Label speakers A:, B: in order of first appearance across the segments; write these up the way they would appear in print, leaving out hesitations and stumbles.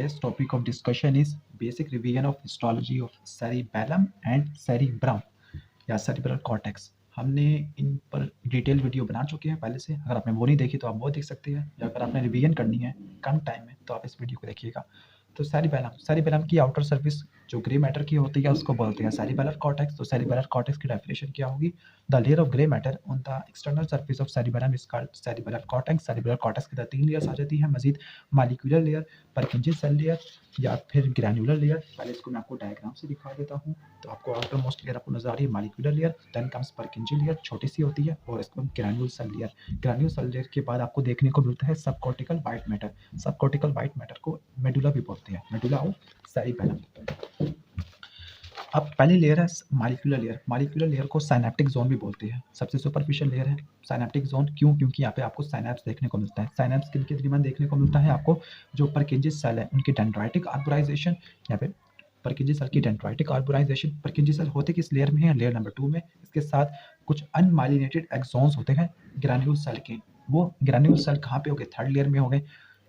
A: today's topic of discussion is basic revision of histology of cerebellum and cerebrum या cerebral cortex। हमने इन पर detail video बना चुके हैं पहले से। अगर आपने वो नहीं देखी तो आप वो देख सकते हैं, या अगर आपने रिवीजन करनी है कम टाइम में तो आप इस वीडियो को देखिएगा। तो सेरिबेलम की आउटर सर्फिस जो ग्रे मैटर की होती है उसको बोलते हैं सेरिबेलर कॉर्टेक्स। तो सेरिबेलर कॉर्टेक्स की डेफिनेशन क्या होगी? The layer of grey matter on the external surface of cerebellum is called cerebellar cortex. Cerebellar cortex के अंदर 3 लेयर्स आ जाती हैं मजीद, molecular layer, Purkinje cell layer या फिर ग्रैन्युलर लेयर। पहले इसको मैं आपको डायग्राम से दिखा देता हूँ। तो आपको आउटर मोस्ट लेयर आपको नजर आ रही है molecular layer, then comes Purkinje layer, छोटी सी होती है, और इसको granular cell layer. Granular cell layer के बाद आपको देखने को मिलता है subcortical white matter. Subcortical white matter को मेडुला भी बोलते हैं, मेडुला ऑफ सेरिबेलम। अब पहली लेयर है मॉलिक्यूलर लेयर। मॉलिक्यूलर लेयर को साइनेप्टिक जोन भी बोलते हैं, सबसे सुपरफिशियल लेयर है साइनेप्टिक जोन। क्यों? क्योंकि यहाँ पे आपको साइनेप्स देखने को मिलता है। साइनेप्स किनके दरमियान देखने को मिलता है? आपको जो परकिंजी सेल है उनकी डेंड्राइटिक आर्बोराइजेशन, यहाँ पे परकिंजी सेल की डेंड्राइटिक आर्बोराइजेशन। परकिंजी सेल होते किस लेयर में है? लेयर नंबर 2 में। इसके साथ कुछ अनमाइलिनेटेड एक्सोन्स होते हैं ग्रैन्यूल सेल के। वो ग्रैन्यूल सेल कहाँ पे हो गए? थर्ड लेयर में हो गए।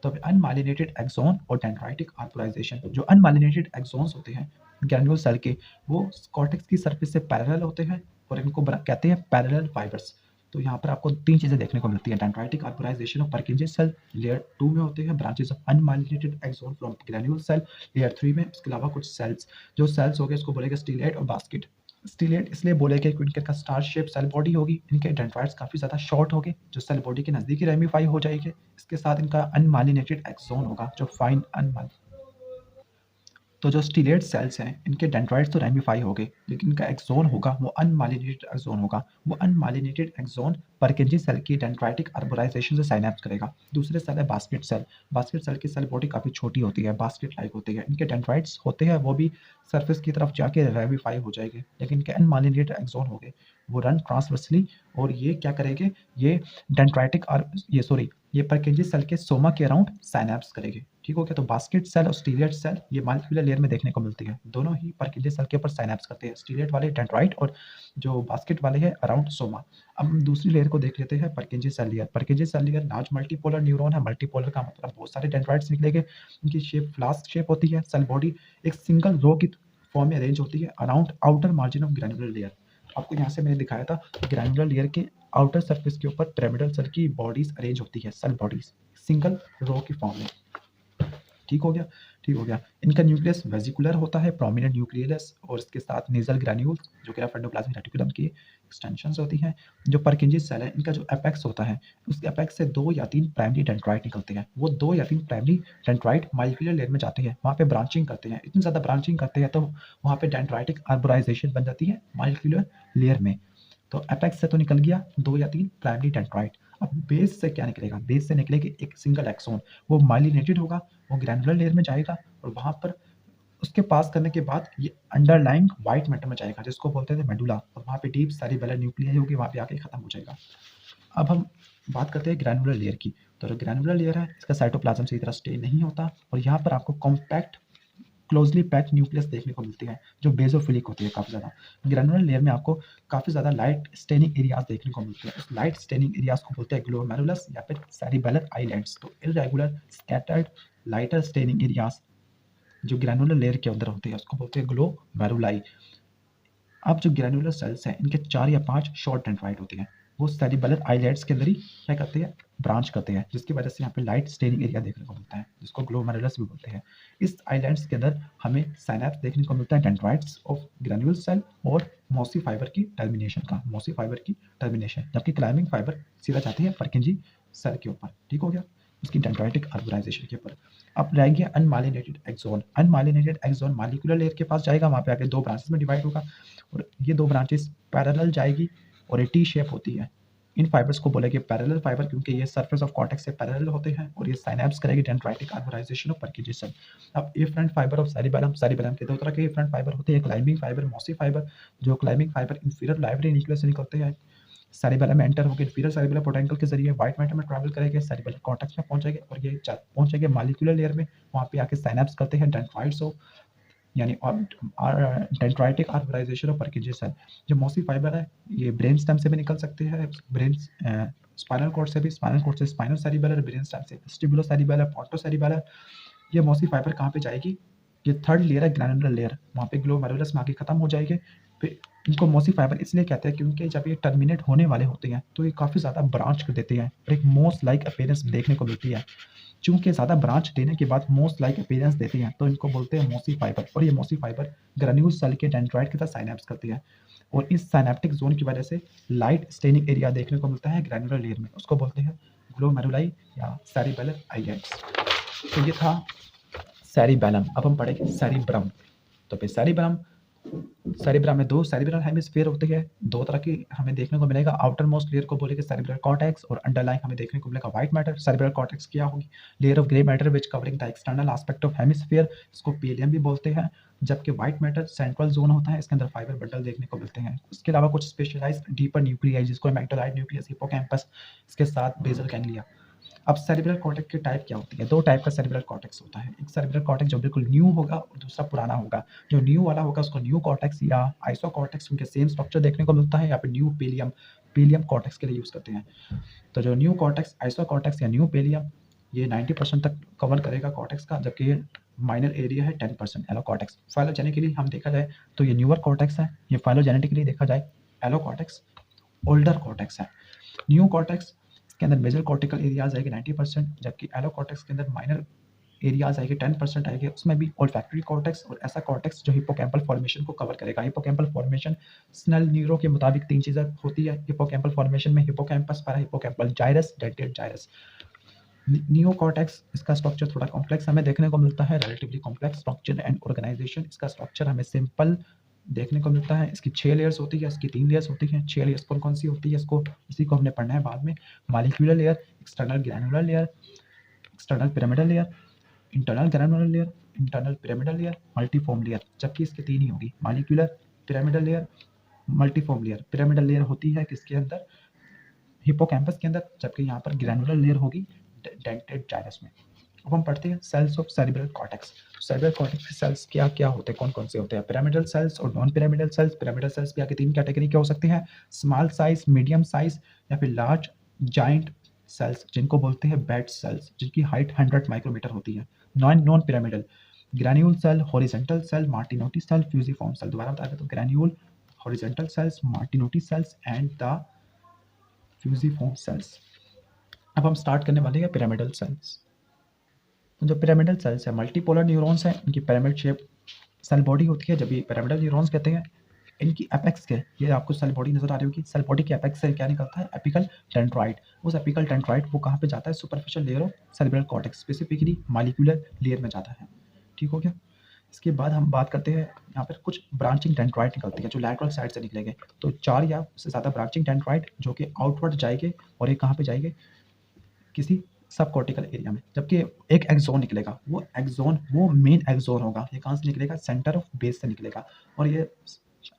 A: तो अनमाइलिनेटेड एक्सोन और डेंड्राइटिक आर्बोराइजेशन। जो अनमाइलिनेटेड एक्सोन्स होते हैं ग्रैन्यूल सेल के, वो कॉर्टेक्स की सरफेस से पैरेलल होते हैं और इनको कहते हैं पैरेलल फाइबर्स। तो यहाँ पर आपको 3 चीजें देखने को मिलती है। Dendritic arborisation of Purkinje cell layer 2 में होते हैं, branches of unmyelinated axon from granule cell layer 3 में। इसके अलावा कुछ सेल्स, जो सेल्स हो गए इसको बोलेगा स्टीलेट और बास्केट। स्टीलेट इसलिए बोलेगा क्योंकि इनका स्टार शेप सेल बॉडी होगी, इनके डेंड्राइट्स काफी ज्यादा शॉर्ट होंगे जो सेल बॉडी के नजदीक ही रेमिफाई हो जाएंगे। इसके साथ इनका अनमाइलिनेटेड एक्सोन होगा जो फाइन तो जो स्टीलेट सेल्स हैं इनके डेंड्राइट्स तो रेमिफाई हो गए, लेकिन इनका एक्सोन होगा वो अनमाइलिनेटेड एक्सोन होगा। वो अनमाइलिनेटेड एक्सोन परकिंजी सेल की डेंड्राइटिक आर्बोराइजेशन से साइनेप्स करेगा। दूसरे सेल है बास्केट सेल। बास्केट सेल की सेल बॉडी काफी छोटी होती है, बास्केट लाइक होती है। इनके डेंड्राइट्स होते हैं वो भी सरफेस की तरफ जाके रेमिफाई हो जाएंगे, लेकिन इनके अनमाइलिनेटेड एक्सोन हो गए वो रन ट्रांसवर्सली। और ये क्या करेंगे? ये डेंड्राइटिक और ये परकिंजी सेल के सोमा के अराउंड साइनेप्स करेंगे। ठीक हो गया? तो बास्केट सेल और स्टीलेट सेल ये मॉलिक्यूलर लेयर में देखने को मिलती है। दोनों ही परकिंजी सेल के ऊपर साइनेप्स करते हैं, स्टीलेट वाले डेंड्राइट और जो बास्केट वाले हैं अराउंड सोमा। अब हम दूसरी लेयर को देख लेते हैं, Purkinje cell layer. Purkinje cell layer large multipolar neuron है। मल्टीपोलर का मतलब बहुत सारे डेंड्राइट्स निकलेंगे। इनकी शेप फ्लास्क शेप होती है। सेल बॉडी एक सिंगल रो की फॉर्म में अरेंज होती है around outer margin of granular layer. आपको यहाँ से मैंने दिखाया था ग्रैन्युलर लेयर के आउटर सरफेस के ऊपर पिरामिडल सेल की बॉडीज अरेंज होती है, सेल बॉडीज सिंगल रो की फॉर्म में। ठीक हो गया? ठीक हो गया। इनका न्यूक्लियस वेजिकुलर होता है, प्रोमिनेंट न्यूक्लियस, और इसके साथ नेजल ग्रैन्यूल्स जो कि एंडोप्लाज्मिक रेटिकुलम की एक्सटेंशंस होती हैं। जो परकिंजी सेल है इनका जो एपेक्स होता है, उस एपेक्स से 2 या 3 प्राइमरी डेंड्राइट निकलते हैं। वो 2 या 3 प्राइमरी डेंड्राइट मॉलिक्यूलर लेयर में जाते हैं, वहाँ पे ब्रांचिंग करते हैं। इतनी ज़्यादा ब्रांचिंग करते हैं तो वहाँ पे डेंड्राइटिक आर्बोराइजेशन बन जाती है मॉलिक्यूलर लेयर में। तो एपेक्स से तो निकल गया 2 या 3 प्राइमरी डेंड्राइट। अब बेस से क्या निकलेगा? बेस से निकलेगी एक सिंगल एक्सोन, वो माइलिनेटेड होगा, वो ग्रैन्युलर लेयर में जाएगा और वहाँ पर उसके पास करने के बाद ये अंडरलाइंग व्हाइट मैटर में जाएगा जिसको बोलते हैं मेडुला, और वहाँ पे डीप सेरिबेलर न्यूक्लियस होगी, वहाँ पे आके खत्म हो जाएगा। अब हम बात करते हैं ग्रैन्युलर लेयर की। तो जो ग्रैन्युलर लेयर है इसका साइटोप्लाज्म सही तरह स्टे नहीं होता, और यहाँ पर आपको कॉम्पैक्ट क्लोजली पैक्ड न्यूक्लियस देखने को मिलती है जो बेसोफिलिक होती है काफ़ी ज़्यादा। ग्रैन्युलर लेयर में आपको काफ़ी ज़्यादा लाइट स्टेनिंग एरियाज देखने को मिलते हैं। उस लाइट स्टेनिंग एरियाज को बोलते हैं ग्लोमेरुलस या फिर सेरिबेलर आइलैंड्स। तो irregular scattered lighter staining areas जो ग्रैन्युलर लेयर के अंदर होते हैं उसको बोलते हैं ग्लोमेरुलाई। अब जो ग्रैन्युलर सेल्स हैं इनके 4 या 5 शॉर्ट डेंड्राइट होते हैं, वो सेरिबेलर आइलैंड्स के अंदर ही क्या करते हैं? ब्रांच करते हैं, जिसकी वजह से यहाँ पे लाइट स्टेनिंग एरिया देखने को मिलता है जिसको ग्लोमेरुलस भी बोलते हैं। इस आइलैंड्स के अंदर हमें साइनेप्स देखने को मिलता है डेंड्राइट्स ऑफ ग्रैन्युलर सेल और मॉसी फाइबर की टर्मिनेशन का, मॉसी फाइबर की टर्मिनेशन, जबकि क्लाइंबिंग फाइबर सीधा जाती है परकिंजी सेल के ऊपर। ठीक हो गया? उसकी डेंड्राइटिक आर्बोराइजेशन के ऊपर। अब रह गया unmyelinated axon. Unmyelinated axon molecular layer के पास जाएगा, वहाँ पे आके 2 ब्रांचेस में डिवाइड होगा और ये 2 ब्रांचेस पैरेलल जाएगी और ये टी शेप होती है। इन फाइबर्स को बोलेंगे पैरेलल फाइबर क्योंकि ये सरफेस ऑफ कॉर्टेक्स से पैरेलल होते हैं और ये साइनेप्स करेगी dendritic arborisation of Purkinje cell. अब efferent fibre of cerebellum, cerebellum के 2 तरह के एफरंट फाइबर होते हैं, क्लाइंबिंग फाइबर, मॉसी फाइबर। जो climbing fibre inferior library nucleus से निकलते हैं, सेरिबेलम में एंटर होकर इंफीरियर सेरिबेलर पोटेंशियल के जरिए व्हाइट मैटर में ट्रैवल करेंगे, सेरिबेलर कॉर्टेक्स में पहुंचेंगे और ये पहुंचेंगे मॉलिक्यूलर लेयर में, वहाँ पे आके साइनेप्स करते हैं डेंड्राइट्स ऑफ यानी dendritic arborisation of Purkinje cell. जो मॉसी फाइबर है ये ब्रेन स्टेम से भी निकल सकते हैं, ब्रेन स्पाइनल कॉर्ड से भी, स्पाइनल कॉर्ड से स्पाइनो सेरिबेलर, ब्रेन स्टेम से वेस्टिबुलो सेरिबेलर, पोर्टो सेरिबेलर, ये मॉसी फाइबर कहाँ पे जाएगी, ये थर्ड लेयर है ग्रैनुलर लेयर, वहाँ पे ग्लोमेरुलस में आके खत्म हो जाएगी। फिर इनको मॉसी फाइबर इसलिए कहते हैं क्योंकि जब ये टर्मिनेट होने वाले होते हैं तो ये काफ़ी ज़्यादा ब्रांच कर देते हैं और एक मोस्ट लाइक अपीयरेंस देखने को मिलती है। चूंकि ज़्यादा ब्रांच देने के बाद मोस्ट लाइक अपीयरेंस देती हैं तो इनको बोलते हैं मॉसी फाइबर, और ये मॉसी फाइबर ग्रेन्यूल सेल के डेंड्राइट के साथ साइनेप्स करती है, और इस साइनेप्टिक जोन की वजह से लाइट स्टेनिंग एरिया देखने को मिलता है ग्रैनुलर लेयर में, उसको बोलते हैं ग्लोमेरुलाई या सेरिबेलर आइलेट्स। तो ये था सेरिबेलम। अब हम पढ़ेंगे सेरिब्रम। तो फिर सेरिब्रम में दो सेरिब्रल हेमिस्फीयर होते हैं, दो तरह की हमें देखने को मिलेगा। आउटर मोस्ट लेयर को बोलेंगे सेरिब्रल कॉर्टेक्स, और अंडरलाइन हमें देखने को मिलेगा व्हाइट मैटर। सेरिब्रल कॉर्टेक्स क्या होगी, layer of grey matter which covering the external aspect of hemisphere, इसको पीलियम भी बोलते हैं। जबकि व्हाइट मैटर सेंट्रल जोन होता है, इसके अंदर फाइबर बंडल देखने को मिलते हैं। इसके अलावा कुछ स्पेशलाइज्ड डीपर न्यूक्लियाई जिसको एमेक्टोलाइट न्यूक्लियस, हिप्पोकैम्पस, इसके साथ बेसल गैंग्लिया। अब सेरिब्रल कॉर्टेक्स की टाइप क्या होती है, दो टाइप का सेरिब्रल कॉर्टेक्स होता है। एक सेरिब्रल कॉर्टेक्स जो बिल्कुल न्यू होगा और दूसरा पुराना होगा। जो न्यू वाला होगा उसको न्यू कॉर्टेक्स या आइसो कॉर्टेक्स, उनके सेम स्ट्रक्चर देखने को मिलता है, या फिर न्यू पेलियम पेलियम कॉर्टेक्स के लिए यूज करते हैं। तो जो न्यू कॉर्टेक्स, आइसो कॉर्टेक्स या न्यू पेलियम, ये 90% तक कवर करेगा कॉर्टेक्स का, जबकि ये माइनर एरिया है 10% एलो कॉर्टेक्स। फाइलोजेनेटिकली हम देखा जाए तो ये न्यूअर कॉर्टेक्स है, ये फाइलोजेनेटिकली देखा जाए एलो कॉर्टेक्स ओल्डर कॉर्टेक्स है। न्यू कॉर्टेक्स के अंदर मेजर कॉर्टिकल एरियाज आएगी 90%, जबकि एलो कॉर्टेक्स के अंदर माइनर एरियाज आएगी 10% आएगी, उसमें भी ओल्फैक्टरी कॉर्टेक्स और ऐसा कॉर्टेक्स जो हिप्पोकैम्पल फॉर्मेशन को कवर करेगा। हिप्पोकैम्पल फॉर्मेशन स्नेल न्यूरो के मुताबिक तीन चीज़ें होती है हिप्पोकैम्पल फॉर्मेशन में, hippocampus, parahippocampal gyrus, dentate gyrus. Neocortex, इसका स्ट्रक्चर थोड़ा कॉम्प्लेक्स हमें देखने को मिलता है, relatively complex structure and organisation. इसका स्ट्रक्चर हमें सिंपल देखने को मिलता है। इसकी 6 लेयर्स होती है, इसकी 3 लेयर्स होती हैं। 6 लेयर्स कौन-कौन सी होती है, इसको इसी को हमने पढ़ना है बाद में। Molecular layer, external granular layer, external pyramidal layer, internal granular layer, internal pyramidal layer, multiform layer. जबकि इसके 3 ही होगी, molecular, pyramidal layer, multiform layer. Pyramidal layer होती है किसके अंदर, हिप्पोकैम्पस के अंदर, जबकि यहाँ पर ग्रैनुलर लेयर होगी डेंटेड जाइरस में। अब हम पढ़ते हैं cells of cerebral cortex. Cerebral cortex के सेल्स क्या क्या होते हैं, कौन कौन से होते हैं, पिरामिडल सेल्स और non pyramidal cells. Pyramidal cells भी आगे 3 कैटेगरी के हो सकते हैं, स्मॉल साइज, मीडियम साइज या फिर लार्ज जाइंट सेल्स, जिनको बोलते हैं बेड सेल्स, जिनकी हाइट 100 माइक्रोमीटर होती है। Non pyramidal, granule cell, horizontal cell, Martinotti cell, fusiform cell. दोबारा बता दें तो granule, horizontal cells, Martinotti cells and the fusiform cells. अब हम स्टार्ट करने वाले हैं पिरामिडल सेल्स। जो पिरामिडल सेल्स है मल्टीपोलर न्यूरॉन्स हैं, इनकी पिरामिड शेप सेल बॉडी होती है, जब ये पिरामिडल न्यूरॉन्स कहते हैं। इनकी एपेक्स के, ये आपको सेल बॉडी नजर आ रही होगी, सेल बॉडी के एपेक्स से क्या निकलता है, एपिकल डेंड्राइट। उस एपिकल डेंड्राइट वो कहाँ पे जाता है, superficial layer of cerebral cortex, specifically molecular layer में जाता है। ठीक हो गया। इसके बाद हम बात करते हैं, यहाँ पर कुछ ब्रांचिंग डेंड्राइट निकलती है जो लैटरल साइड से निकलेंगे। तो 4 या उससे ज़्यादा ब्रांचिंग डेंड्राइट जो कि आउटवर्ड जाएंगे, और ये कहाँ पे जाएंगे, किसी सब कॉर्टिकल एरिया में। जबकि एक एक्सोन निकलेगा, वो मेन एक्सोन होगा, ये कहाँ से निकलेगा, सेंटर ऑफ बेस से निकलेगा, और ये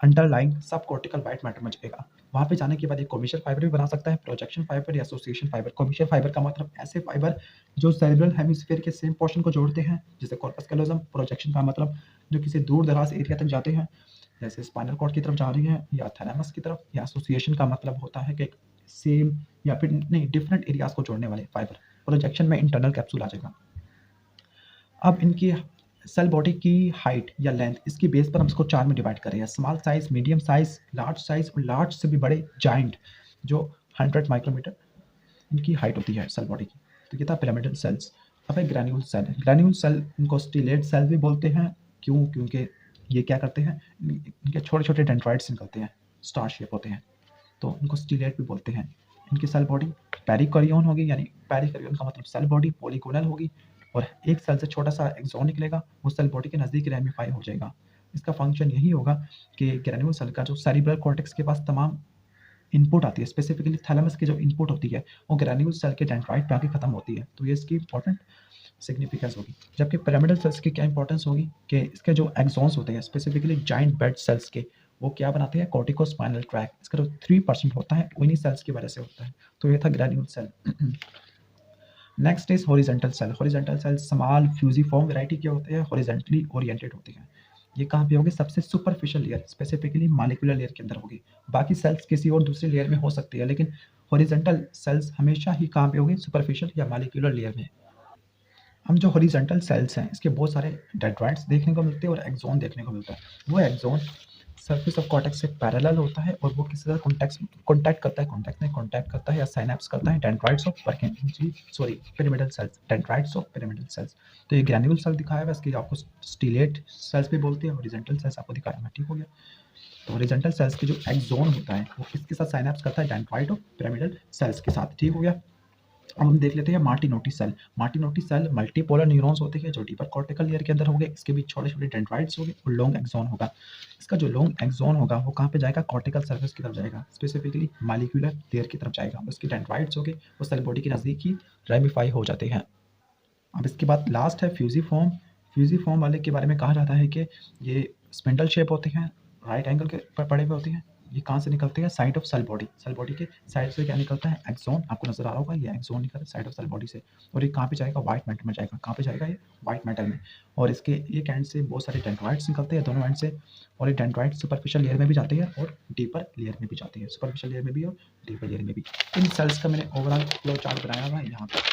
A: अंडरलाइन सब कॉर्टिकल व्हाइट मैटर में जाएगा। वहाँ पे जाने के बाद एक कॉमिशियल फाइबर भी बना सकता है, प्रोजेक्शन फाइबर या एसोसिएशन फाइबर। कॉमिशियल फाइबर का मतलब ऐसे फाइबर जो सेरिब्रल हेमिस्फीयर के सेम पोर्शन को जोड़ते हैं, जैसे कॉर्पस कैलोजम। प्रोजेक्शन का मतलब जो किसी दूर दराज एरिया तक जाते हैं, जैसे स्पाइनल कॉर्ड की तरफ जा रही हैं या थैलेमस की तरफ। या एसोसिएशन का मतलब होता है कि सेम या फिर नहीं डिफरेंट एरियाज को जोड़ने वाले फाइबर। प्रोजेक्शन में इंटरनल कैप्सूल आ जाएगा। अब इनकी सेल बॉडी की हाइट या लेंथ, इसकी बेस पर हम इसको 4 में डिवाइड कर रहे हैं, small size, medium size, large size, और लार्ज से भी बड़े जाइंट जो 100 माइक्रोमीटर इनकी हाइट होती है सेल बॉडी की। तो ये था पिरामिडल सेल्स। अब है ग्रैन्यूल सेल। ग्रैन्यूल सेल इनको स्टीलेट सेल भी बोलते हैं। क्यों, क्योंकि ये क्या करते हैं, इनके छोटे छोटे डेंड्राइट्स निकलते हैं, स्टार शेप होते हैं, तो इनको स्टीलेट भी बोलते हैं। इनकी सेल बॉडी पेरिकार्डियन होगी, यानी पेरिकार्डियन का मतलब सेल बॉडी पॉलीगोनल होगी, और एक सेल से छोटा सा एक्सोन निकलेगा, वो सेल बॉडी के नज़दीक रैमिफाई हो जाएगा। इसका फंक्शन यही होगा कि ग्रैन्यूल सेल का जो सेरिब्रल कॉर्टेक्स के पास तमाम इनपुट आती है, स्पेसिफिकली थैलेमस की जो इनपुट होती है वो ग्रैन्यूल सेल के डेंड्राइट पे आके खत्म होती है। तो ये इसकी इंपॉर्टेंट सिग्निफिकेंस होगी। जबकि पिरामिडल सेल्स की क्या इंपॉर्टेंस होगी कि इसके जो एक्सॉन्स होते हैं, स्पेसिफिकली जाइंट बेड सेल्स के, वो क्या बनाते हैं, कॉर्टिकोस्पाइनल ट्रैक। इसका जो 3% होता है उन्हीं सेल्स की वजह से होता है। तो ये था granule cell. Next is horizontal cell. Horizontal cell small fusiform variety के होते हैं, हॉरिजेंटली ओरिएंटेड होते हैं। ये कहाँ पे होगी, सबसे superficial layer, specifically molecular layer के अंदर होगी। बाकी सेल्स किसी और दूसरी लेयर में हो सकती है, लेकिन हॉरिजेंटल सेल्स हमेशा ही कहाँ पे होगी, सुपरफिशियल या मॉलिक्यूलर लेयर में। हम जो हॉरिजॉन्टल सेल्स हैं इसके बहुत सारे डेंड्राइट्स देखने को मिलते हैं और एक्सोन देखने को मिलता है। वो एक्सोन सरफेस ऑफ कॉर्टेक्स से पैरेलल होता है और वो किसी तरह कॉन्टैक्ट करता है या साइनैप्स करता है dendrites of pyramidal cells, dendrites of pyramidal cells. तो ये ग्रैन्युल सेल दिखाया हुआ है, इसकी आपको स्टीलेट सेल्स भी बोलते हैं, हॉरिजॉन्टल सेल्स आपको दिखाया हुआ है, ठीक हो गया। तो हॉरिजॉन्टल सेल्स की जो एक्सोन होता है वो किसके साथ साइनैप्स करता है, डेंड्राइट ऑफ पिरामिडल सेल्स के साथ, ठीक हो गया। अब हम देख लेते हैं मार्टिनोटी cell. Martinotti cell multipolar neurons होते हैं जो डीपर कॉर्टिकल लेयर के अंदर होंगे, इसके भी छोटे-छोटे डेंड्राइट्स होंगे और लॉन्ग एक्सोन होगा। इसका जो लॉन्ग एक्सोन होगा वो कहाँ पे जाएगा, कॉर्टिकल सर्फेस की तरफ जाएगा, स्पेसिफिकली मॉलिक्यूलर लेयर की तरफ जाएगा। उसके डेंड्राइट्स होंगे वो सेल बॉडी के नज़दीक ही रेमिफाई हो जाते हैं। अब इसके बाद लास्ट है फ्यूजिफॉर्म। फ्यूजिफॉर्म वाले के बारे में कहा जाता है कि ये स्पिंडल शेप होते हैं, राइट एंगल के पर पड़े हुए होते हैं। ये कहाँ से निकलते हैं, साइड ऑफ सेल बॉडी के साइड से क्या निकलता है, एक्सोन, आपको नजर आ रहा होगा, ये एक्सोन निकलता है साइड ऑफ सेल बॉडी से। और ये कहाँ पे जाएगा, व्हाइट मैटर में जाएगा। कहाँ पे जाएगा, ये व्हाइट मैटर में। और इसके एक एंड से बहुत सारे डेंड्राइट्स निकलते हैं, दोनों एंड से। और ये डेंड्राइट सुपरफिशियल लेयर में भी जाते हैं और डीपर लेयर में भी जाते हैं, सुपरफिशियल लेयर में भी और डीपर लेयर में भी। इन सेल्स का मैंने ओवरऑल फ्लो चार्ट बनाया हुआ है यहाँ पर।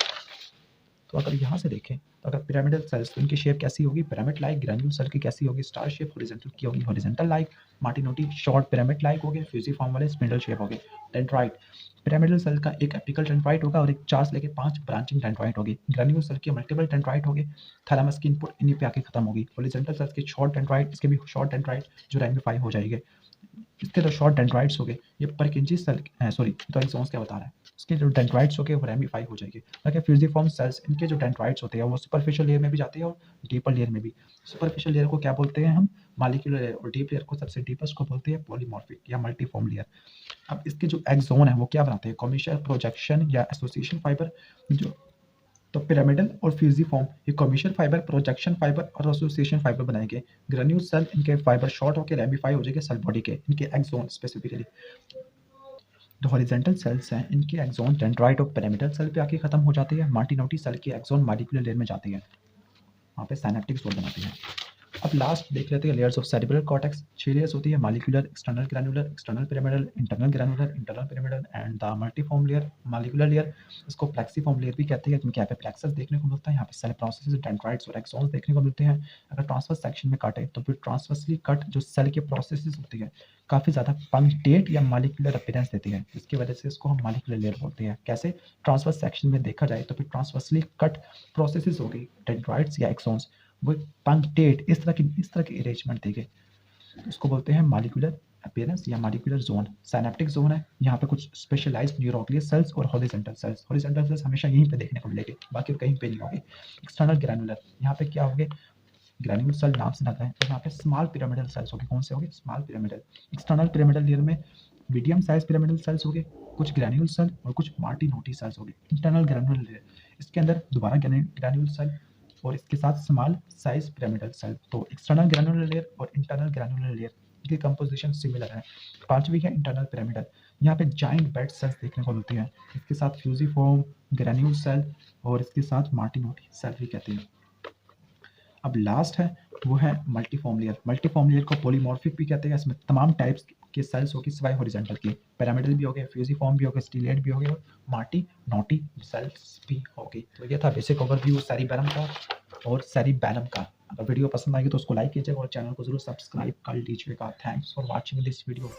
A: तो अगर यहाँ से देखें तो अगर पिरामिडल सेल्स तो इनकी शेप कैसी होगी, पिरामिड लाइक। ग्रैन्युल सेल की कैसी होगी, स्टार शेप। हॉरिजॉन्टल की होगी horizontal like. Martinotti short pyramid like हो गए। फ्यूजिफॉर्म वाले स्पिंडल शेप हो गए। डेंड्राइट, पिरामिडल सेल का एक एपिकल डेंड्राइट होगा और एक 4 से लेके 5 ब्रांचिंग डेंड्राइट होगी। ग्रैन्युल सेल के मल्टीपल डेंड्राइट होंगे, थैलेमस की इनपुट इन्हीं पे आके खत्म होगी। हॉरिजॉन्टल सेल्स के शॉर्ट डेंड्राइट, इसके भी शॉर्ट डेंड्राइट जो रेमिफाई हो जाएंगे। इसके जो शॉर्ट डेंड्राइट्स हो गए ये परकिंजी सेल, सॉरी तो एक्सोन्स क्या बता रहा है, इसके जो डेंड्राइट्स हो गए वो रेमिफाई हो जाएंगे। ताकि फ्यूजिफॉर्म सेल्स, इनके जो डेंड्राइट्स होते हैं वो सुपरफिशियल लेयर में भी जाते हैं और डीपर लेयर में भी। सुपरफिशियल लेयर को क्या बोलते हैं हम, मॉलिक्यूलर लेयर, और डीप लेयर को, सबसे डीपेस्ट को बोलते हैं पॉलीमॉर्फिक या मल्टीफॉर्म लेयर। अब इसके जो एक्सोन है वो क्या बनाते हैं, कॉमर्शियल प्रोजेक्शन या एसोसिएशन फाइबर। जो तो पिरामिडल और फ्यूजिफॉर्म ये कॉमर्शियल फाइबर, प्रोजेक्शन फाइबर और एसोसिएशन फाइबर बनाएंगे। ग्रेन्यूल सेल, इनके फाइबर शॉर्ट होकर रेमिफाई हो जाएंगे सेल बॉडी के, इनके एक्सोन स्पेसिफिकली। जो हॉरिजॉन्टल सेल्स हैं इनके एक्सोन डेंड्राइट और पिरामिडल सेल पे आके खत्म हो जाती है। मार्टिनोटी सेल के एक्सोन मॉलिक्यूलर लेयर में जाती है, वहाँ पे साइनेप्टिक जोन बनाती है। अब लास्ट देख लेते हैं layers of cerebral cortex. 6 layers होती है, molecular, external granular, external pyramidal, internal granular, internal pyramidal and the multiform layer, molecular layer. इसको प्लेक्सीफॉर्म लेयर भी कहते हैं क्योंकि यहाँ पे प्लेक्सस देखने को मिलता है, यहाँ पे सेल प्रोसेसेस, डेंड्राइट्स और एक्सोन्स देखने को मिलते हैं। अगर ट्रांसवर्स सेक्शन में काटे तो फिर ट्रांसवर्सली कट जो सेल के प्रोसेसेस होती है काफ़ी ज़्यादा पंक्टेट या मॉलिक्यूलर अपीयरेंस देती है, जिसकी वजह से इसको हम मॉलिक्यूलर लेयर बोलते हैं। कैसे, ट्रांसवर्स सेक्शन में देखा जाए तो फिर ट्रांसवर्सली कट प्रोसेसेस हो गई, डेंड्राइट्स या एक्सोन्स, वो पंक्टेट इस तरह की अरेंजमेंट दी गई, उसको बोलते हैं मॉलिक्यूलर अपीयरेंस या मॉलिक्यूलर जोन। साइनेप्टिक जोन है, यहाँ पे कुछ स्पेशलाइज्ड न्यूरोक्लियर सेल्स और हॉरिजॉन्टल सेल्स। हॉरिजॉन्टल सेल्स हमेशा यहीं पे देखने को मिलेंगे, बाकी कहीं पे नहीं होंगे। एक्सटर्नल ग्रैनुलर, यहाँ पे क्या होंगे, ग्रैन्युलर सेल नाम से आता है, तो यहाँ पे स्मॉल पिरामिडल सेल्स होंगे। कौन से होंगे, small pyramidal. External pyramidal layer में मीडियम साइज पिरामिडल सेल्स होंगे, कुछ ग्रैन्युल सेल और कुछ मार्टिनोटी सेल्स होंगे। इंटरनल ग्रैनुलर लेयर, इसके अंदर दोबारा ग्रैन्युल सेल और इसके साथ स्मॉल साइज पिरामिडल सेल। तो एक्सटर्नल ग्रैनुलर लेयर और इंटरनल ग्रैनुलर लेयर की कंपोजिशन सिमिलर है। पांचवी है इंटरनल पिरामिडल, यहाँ पे जाइंट बेड सेल्स देखने को मिलती हैं, इसके साथ फ्यूजिफॉर्म, ग्रैन्युल सेल और इसके साथ मार्टिनोटी सेल भी कहते हैं। अब लास्ट है वो है मल्टीफॉर्म लेयर। मल्टीफॉर्म लेयर को पॉलीमॉर्फिक भी कहते हैं, इसमें तमाम टाइप्स के सेल्स होगी सिवाय हॉरिजॉन्टल की। पिरामिडल भी हो गए, फ्यूजिफॉर्म भी हो गए, स्टीलेट भी हो गए और मार्टिनोटी सेल्स भी हो गई। तो ये था बेसिक ओवरव्यू सेरिबेलम का और सेरिबेलम का। अगर वीडियो पसंद आएगी तो उसको लाइक कीजिएगा और चैनल को जरूर सब्सक्राइब कर लीजिएगा। Thanks for watching this video.